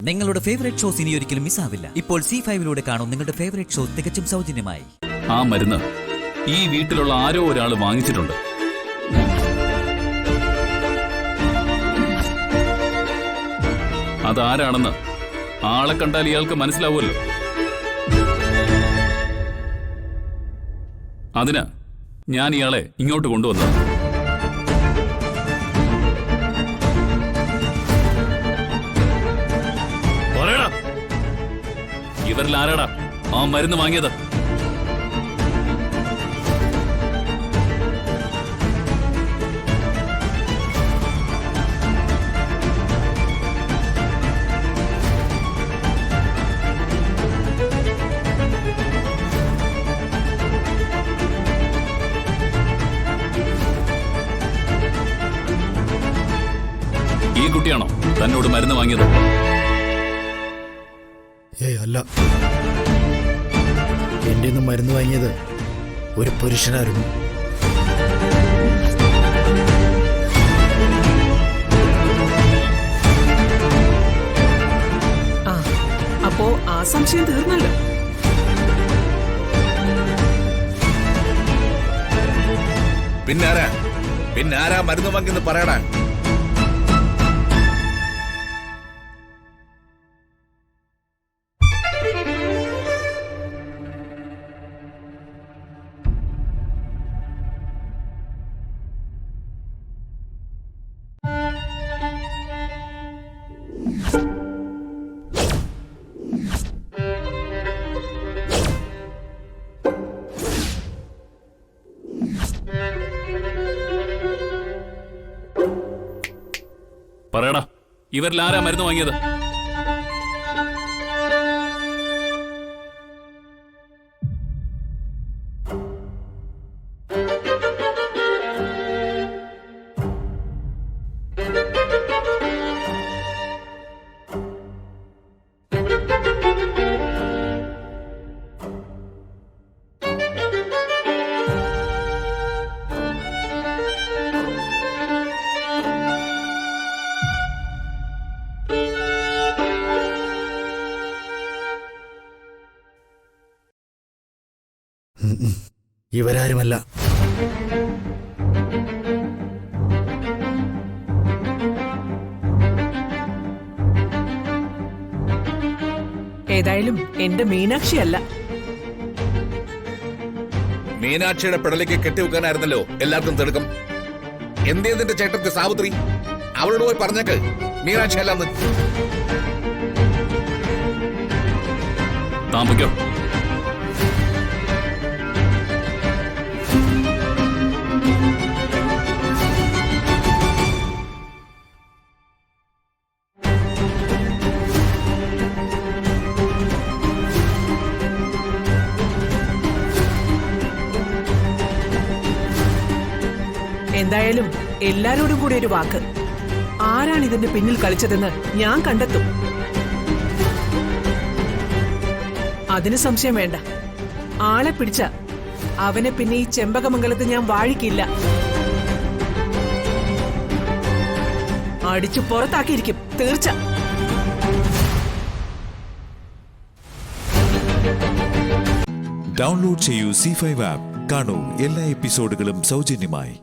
നിങ്ങളുടെ favourite shows ഇനി ഒരിക്കലും മിസ്സാവില്ല. ഇപ്പോൾ C5 കാണും നിങ്ങളുടെ ഫേവറേറ്റ് ഷോ തികച്ചും സൗജന്യമായി. ആ മരുന്ന് ഈ വീട്ടിലുള്ള ആരോ ഒരാൾ വാങ്ങിച്ചിട്ടുണ്ട്. അതാരാണെന്ന് ആളെ കണ്ടാൽ ഇയാൾക്ക് മനസ്സിലാവുമല്ലോ. അതിന് ഞാൻ ഇയാളെ ഇങ്ങോട്ട് കൊണ്ടുവന്നത്. ഇവരിൽ ആരാടാ ആ മരുന്ന് വാങ്ങിയത്? ഈ കുട്ടിയാണോ തന്നോട് മരുന്ന് വാങ്ങിയത്? അല്ല, എന്റെ നിന്ന് മരുന്ന് വാങ്ങിയത് ഒരു പുരുഷനായിരുന്നു. അപ്പോ ആ സംശയം തീർന്നല്ലോ. പിന്നാരാ മരുന്ന് വാങ്ങിയെന്ന് പറയടാ. പറയടാ, ഇവരിൽ ആരാ മരുന്ന് വാങ്ങിയത്? ഇവരാരുമല്ല. ഏതായാലും എന്റെ മീനാക്ഷിയല്ല. മീനാക്ഷിയുടെ പിടലേക്ക് കെട്ടിവെക്കാനായിരുന്നല്ലോ എല്ലാവർക്കും തിടുക്കം. എന്തേതിന്റെ ചേട്ടത്തെ സാവിത്രി അവളോട് പോയി പറഞ്ഞേക്ക് മീനാക്ഷി അല്ലാന്ന്. താമസിക്കോ. എന്തായാലും എല്ലാരോടും കൂടി ഒരു വാക്ക്. ആരാണ് ഇതിന്റെ പിന്നിൽ കളിച്ചതെന്ന് ഞാൻ കണ്ടെത്തും. അതിന് സംശയം വേണ്ട. ആളെ പിടിച്ച അവനെ പിന്നെ ഈ ചെമ്പകമംഗലത്ത് ഞാൻ വാഴിക്കില്ല. അടിച്ചു പുറത്താക്കിയിരിക്കും തീർച്ച. ഡൗൺലോഡ് ചെയ്യൂ C5 ആപ്പ്. കാണൂ എല്ലാ എപ്പിസോഡുകളും സൗജന്യമായി.